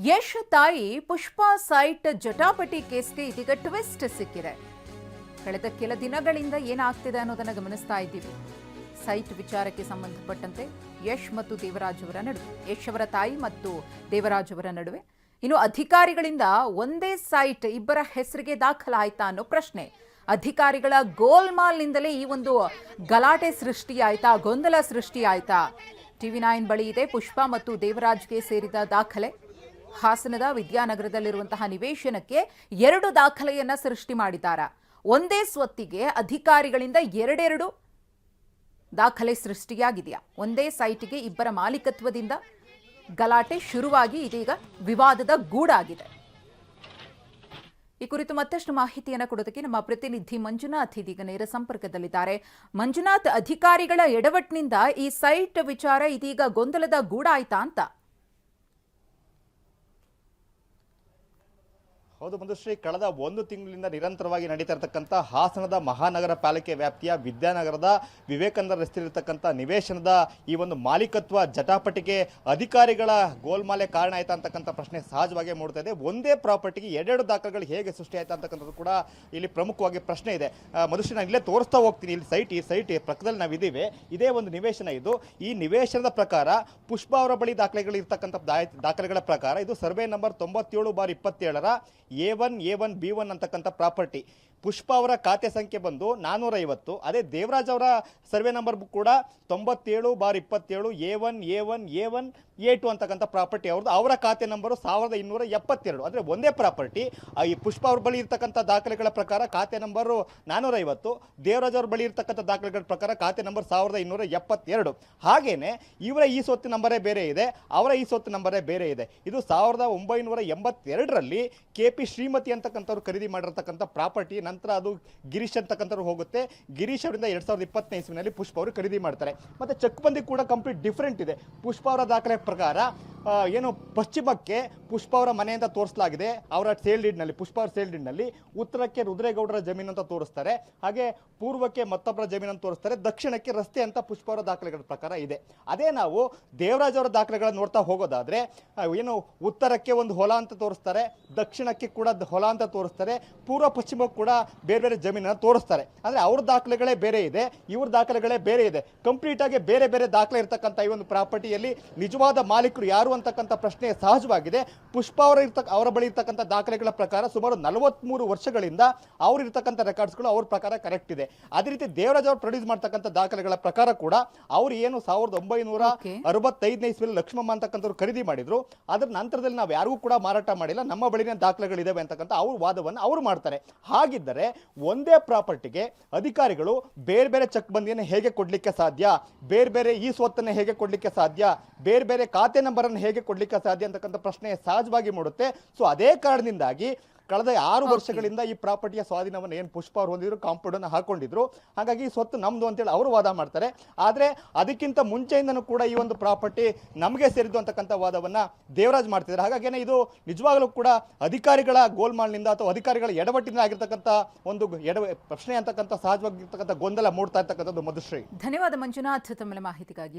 ಯಶ್ ತಾಯಿ ಪುಷ್ಪಾ ಸೈಟ್ ಜಟಾಪಟಿ ಕೇಸ್ಗೆ ಇದೀಗ ಟ್ವಿಸ್ಟ್ ಸಿಕ್ಕಿದೆ. ಕಳೆದ ಕೆಲ ದಿನಗಳಿಂದ ಏನಾಗ್ತಿದೆ ಅನ್ನೋದನ್ನ ಗಮನಿಸ್ತಾ ಇದ್ದೀವಿ. ಸೈಟ್ ವಿಚಾರಕ್ಕೆ ಸಂಬಂಧಪಟ್ಟಂತೆ ಯಶ್ ಮತ್ತು ದೇವರಾಜ್ ಅವರ ನಡುವೆ, ಯಶ್ ಅವರ ತಾಯಿ ಮತ್ತು ದೇವರಾಜ್ ಅವರ ನಡುವೆ ಇನ್ನು ಅಧಿಕಾರಿಗಳಿಂದ ಒಂದೇ ಸೈಟ್ ಇಬ್ಬರ ಹೆಸರಿಗೆ ದಾಖಲಾಯ್ತಾ ಅನ್ನೋ ಪ್ರಶ್ನೆ. ಅಧಿಕಾರಿಗಳ ಗೋಲ್ಮಾಲ್ನಿಂದಲೇ ಈ ಒಂದು ಗಲಾಟೆ ಸೃಷ್ಟಿಯಾಯ್ತಾ, ಗೊಂದಲ ಸೃಷ್ಟಿಯಾಯ್ತಾ? TV9 ಬಳಿ ಇದೆ ಪುಷ್ಪಾ ಮತ್ತು ದೇವರಾಜ್ಗೆ ಸೇರಿದ ದಾಖಲೆ. ಹಾಸನದ ವಿದ್ಯಾನಗರದಲ್ಲಿರುವಂತಹ ನಿವೇಶನಕ್ಕೆ 2 ದಾಖಲೆಯನ್ನ ಸೃಷ್ಟಿ ಮಾಡಿದ್ದಾರೆ. ಒಂದೇ ಸ್ವತ್ತಿಗೆ ಅಧಿಕಾರಿಗಳಿಂದ ಎರಡೆರಡು ದಾಖಲೆ ಸೃಷ್ಟಿಯಾಗಿದೆಯಾ? ಒಂದೇ ಸೈಟ್ಗೆ ಇಬ್ಬರ ಮಾಲೀಕತ್ವದಿಂದ ಗಲಾಟೆ ಶುರುವಾಗಿ ಇದೀಗ ವಿವಾದದ ಗೂಡಾಗಿದೆ. ಈ ಕುರಿತು ಮತ್ತಷ್ಟು ಮಾಹಿತಿಯನ್ನು ಕೊಡೋದಕ್ಕೆ ನಮ್ಮ ಪ್ರತಿನಿಧಿ ಮಂಜುನಾಥ್ ಇದೀಗ ನೇರ ಸಂಪರ್ಕದಲ್ಲಿದ್ದಾರೆ. ಮಂಜುನಾಥ್, ಅಧಿಕಾರಿಗಳ ಎಡವಟ್ಟಿನಿಂದ ಈ ಸೈಟ್ ವಿಚಾರ ಇದೀಗ ಗೊಂದಲದ ಗೂಡಾಯ್ತಾ ಅಂತ? ಹೌದು ಮಧುಶ್ರೀ, ಕಳೆದ 1 ತಿಂಗಳಿಂದ ನಿರಂತರವಾಗಿ ನಡೀತಾ ಇರತಕ್ಕಂಥ ಹಾಸನದ ಮಹಾನಗರ ಪಾಲಿಕೆ ವ್ಯಾಪ್ತಿಯ ವಿದ್ಯಾನಗರದ ವಿವೇಕಾನಂದ ರಸ್ತೆಯಲ್ಲಿರ್ತಕ್ಕಂಥ ನಿವೇಶನದ ಈ ಒಂದು ಮಾಲೀಕತ್ವ ಜಟಾಪಟಿಗೆ ಅಧಿಕಾರಿಗಳ ಗೋಲ್ಮಾಲೆ ಕಾರಣ ಆಯ್ತಾ ಅಂತಕ್ಕಂಥ ಪ್ರಶ್ನೆ ಸಹಜವಾಗಿ ಮೂಡ್ತಾ ಇದೆ. ಒಂದೇ ಪ್ರಾಪರ್ಟಿಗೆ 2 ದಾಖಲೆಗಳು ಹೇಗೆ ಸೃಷ್ಟಿ ಆಯ್ತಾ ಅಂತಕ್ಕಂಥದ್ದು ಕೂಡ ಇಲ್ಲಿ ಪ್ರಮುಖವಾಗಿ ಪ್ರಶ್ನೆ ಇದೆ. ಮಧುಶ್ರೀ, ನಾನು ಇಲ್ಲೇ ತೋರಿಸ್ತಾ ಹೋಗ್ತೀನಿ. ಇಲ್ಲಿ ಈ ಸೈಟ್ ಪಕ್ಕದಲ್ಲಿ ನಾವಿದ್ದೀವಿ. ಇದೇ ಒಂದು ನಿವೇಶನ ಇದು. ಈ ನಿವೇಶನದ ಪ್ರಕಾರ ಪುಷ್ಪಾ ಅವರ ಬಳಿ ದಾಖಲೆಗಳಿರ್ತಕ್ಕಂಥ ದಾಖಲೆಗಳ ಪ್ರಕಾರ ಇದು survey number 97/27ರ A1 A1 B1 ಅಂತಕ್ಕಂಥ ಪ್ರಾಪರ್ಟಿ. ಪುಷ್ಪಾ ಅವರ ಖಾತೆ ಸಂಖ್ಯೆ ಬಂದು 450. ಅದೇ ದೇವರಾಜ್ ಅವರ ಸರ್ವೆ ನಂಬರ್ ಕೂಡ 97/27 A1 A1 A1 A2 ಅಂತಕ್ಕಂಥ ಪ್ರಾಪರ್ಟಿ ಅವ್ರದ್ದು. ಅವರ ಖಾತೆ ನಂಬರು 1272. ಅಂದರೆ ಒಂದೇ ಪ್ರಾಪರ್ಟಿ. ಈ ಪುಷ್ಪಾ ಅವ್ರ ಬಳಿ ಇರ್ತಕ್ಕಂಥ ದಾಖಲೆಗಳ ಪ್ರಕಾರ ಖಾತೆ ನಂಬರು 450, ದೇವರಾಜ್ ಅವ್ರ ಬಳಿ ಇರ್ತಕ್ಕಂಥ ದಾಖಲೆಗಳ ಪ್ರಕಾರ ಖಾತೆ ನಂಬರ್ 1272. ಹಾಗೇನೆ ಇವರ ಈ ಸ್ವತ್ತು ನಂಬರೇ ಬೇರೆ ಇದೆ, ಅವರ ಈ ಸ್ವತ್ತು ನಂಬರೇ ಬೇರೆ ಇದೆ. ಇದು 1982ರಲ್ಲಿ KP ಶ್ರೀಮತಿ ಅಂತಕ್ಕಂಥವ್ರು ಖರೀದಿ ಮಾಡಿರ್ತಕ್ಕಂಥ ಪ್ರಾಪರ್ಟಿ. ನಂತರ ಅದು ಗಿರೀಶ್ ಅಂತಕ್ಕಂಥವ್ರು ಹೋಗುತ್ತೆ. ಗಿರೀಶ್ ಅವರಿಂದ 2020ನೇ ಇಸ್ವಿನಲ್ಲಿ ಪುಷ್ಪಾ ಅವರು ಖರೀದಿ ಮಾಡ್ತಾರೆ. ಮತ್ತೆ ಚೆಕ್ ಬಂದಿ ಕೂಡ ಕಂಪ್ಲೀಟ್ ಡಿಫ್ರೆಂಟ್ ಇದೆ. ಪುಷ್ಪಾ ಅವರ ದಾಖಲೆ ಪ್ರಕಾರ ಏನು ಪಶ್ಚಿಮಕ್ಕೆ ಪುಷ್ಪಾ ಅವರ ಮನೆ ಅಂತ ತೋರಿಸಲಾಗಿದೆ ಅವರ ಸೇಲ್ ಡೀಡ್ನಲ್ಲಿ, ಪುಷ್ಪಾ ಅವರ ಸೇಲ್ ಡೀಡ್ನಲ್ಲಿ. ಉತ್ತರಕ್ಕೆ ರುದ್ರೇಗೌಡರ ಜಮೀನು ಅಂತ ತೋರಿಸ್ತಾರೆ, ಹಾಗೆ ಪೂರ್ವಕ್ಕೆ ಮತ್ತೊಬ್ಬರ ಜಮೀನು ಅಂತ ತೋರಿಸ್ತಾರೆ, ದಕ್ಷಿಣಕ್ಕೆ ರಸ್ತೆ ಅಂತ ಪುಷ್ಪಾ ಅವರ ದಾಖಲೆಗಳ ಪ್ರಕಾರ ಇದೆ. ಅದೇ ನಾವು ದೇವರಾಜ್ ಅವರ ದಾಖಲೆಗಳನ್ನು ನೋಡ್ತಾ ಹೋಗೋದಾದ್ರೆ ಏನು ಉತ್ತರಕ್ಕೆ ಒಂದು ಹೊಲ ಅಂತ ತೋರಿಸ್ತಾರೆ, ದಕ್ಷಿಣಕ್ಕೆ ಕೂಡ ಹೊಲ ಅಂತ ತೋರಿಸ್ತಾರೆ, ಪೂರ್ವ ಪಶ್ಚಿಮಕ್ಕೆ ಕೂಡ ಬೇರೆ ಬೇರೆ ಜಮೀನನ್ನು ತೋರಿಸ್ತಾರೆ. ಅಂದರೆ ಅವ್ರ ದಾಖಲೆಗಳೇ ಬೇರೆ ಇದೆ, ಇವ್ರ ದಾಖಲೆಗಳೇ ಬೇರೆ ಇದೆ. ಕಂಪ್ಲೀಟ್ ಆಗಿ ಬೇರೆ ಬೇರೆ ದಾಖಲೆ ಇರ್ತಕ್ಕಂಥ ಈ ಒಂದು ಪ್ರಾಪರ್ಟಿಯಲ್ಲಿ ನಿಜವಾದ ಮಾಲೀಕರು ಯಾರು ಅಂತಕ್ಕಂಥ ಪ್ರಶ್ನೆ ಸಹಜವಾಗಿದೆ. ಪುಷ್ಪಾ ಅವರ ಬಳಿ ಇರ್ತಕ್ಕಂಥ ದಾಖಲೆಗಳ ಪ್ರಕಾರ ಸುಮಾರು 43 ವರ್ಷಗಳಿಂದ ಅವ್ರು ಇರ್ತಕ್ಕಂಥ ರೆಕಾರ್ಡ್ಸ್ಗಳು ಅವ್ರ ಪ್ರಕಾರ ಕರೆಕ್ಟ್ ಇದೆ. ಅದೇ ರೀತಿ ದೇವರಾಜ್ ಅವರು ಪ್ರೊಡ್ಯೂಸ್ ಮಾಡ್ತಕ್ಕಂಥ ದಾಖಲೆಗಳ ಪ್ರಕಾರ ಕೂಡ ಅವ್ರು ಏನು 1965ನೇ ಇಸ್ವಿಯಲ್ಲಿ ಲಕ್ಷ್ಮಮ್ಮ ಅಂತಕ್ಕಂಥವ್ರು ಖರೀದಿ ಮಾಡಿದ್ರು, ಅದರ ನಂತರದಲ್ಲಿ ನಾವು ಯಾರಿಗೂ ಕೂಡ ಮಾರಾಟ ಮಾಡಿಲ್ಲ, ನಮ್ಮ ಬಳಿನ ದಾಖಲೆಗಳಿದಾವೆ ಅಂತಕ್ಕಂಥ ಅವ್ರ ವಾದವನ್ನು ಅವರು ಮಾಡ್ತಾರೆ. ಹಾಗಿದ್ದರೆ ಒಂದೇ ಪ್ರಾಪರ್ಟಿಗೆ ಅಧಿಕಾರಿಗಳು ಬೇರೆ ಬೇರೆ ಚೆಕ್ ಬಂದಿಯನ್ನು ಹೇಗೆ ಕೊಡ್ಲಿಕ್ಕೆ ಸಾಧ್ಯ, ಬೇರೆ ಬೇರೆ ಈ ಸ್ವತ್ತನ್ನು ಹೇಗೆ ಕೊಡ್ಲಿಕ್ಕೆ ಸಾಧ್ಯ, ಬೇರೆ ಬೇರೆ ಖಾತೆ ನಂಬರ್ ಅನ್ನು ಹೇಗೆ ಕೊಡ್ಲಿಕ್ಕೆ ಸಾಧ್ಯ ಅಂತಕ್ಕಂಥ ಪ್ರಶ್ನೆ ಸಹಜವಾಗಿ ಮೂಡುತ್ತೆ. ಸೊ ಅದೇ ಕಾರಣದಿಂದಾಗಿ ಕಳೆದ 6 ವರ್ಷಗಳಿಂದ ಈ ಪ್ರಾಪರ್ಟಿಯ ಸ್ವಾಧೀನವನ್ನು ಏನು ಪುಷ್ಪಾ ಅವರು ಹೊಂದಿದ್ರು, ಕಾಂಪೌಂಡ್ ಅನ್ನು ಹಾಕೊಂಡಿದ್ರು, ಹಾಗಾಗಿ ಸ್ವತ್ತು ನಮ್ದು ಅಂತೇಳಿ ಅವರು ವಾದ ಮಾಡ್ತಾರೆ. ಆದರೆ ಅದಕ್ಕಿಂತ ಮುಂಚೆಯಿಂದನೂ ಕೂಡ ಈ ಒಂದು ಪ್ರಾಪರ್ಟಿ ನಮಗೆ ಸೇರಿದ್ದು ಅಂತಕ್ಕಂಥ ವಾದವನ್ನ ದೇವರಾಜ್ ಮಾಡ್ತಿದ್ದಾರೆ. ಹಾಗಾಗಿ ಇದು ನಿಜವಾಗಲೂ ಕೂಡ ಅಧಿಕಾರಿಗಳ ಗೋಲ್ಮಾಲ್ನಿಂದ ಅಥವಾ ಅಧಿಕಾರಿಗಳ ಎಡವಟ್ಟಿನಿಂದ ಆಗಿರ್ತಕ್ಕಂಥ ಒಂದು ಪ್ರಶ್ನೆ ಅಂತಕ್ಕಂಥ ಸಹಜವಾಗಿರ್ತಕ್ಕಂಥ ಗೊಂದಲ ಮೂಡ್ತಾ ಇರ್ತಕ್ಕಂಥದ್ದು. ಮಧುಶ್ರೀ, ಧನ್ಯವಾದ ಮಂಜುನಾಥ್ ತಮ್ಮ ಮಾಹಿತಿಗಾಗಿ.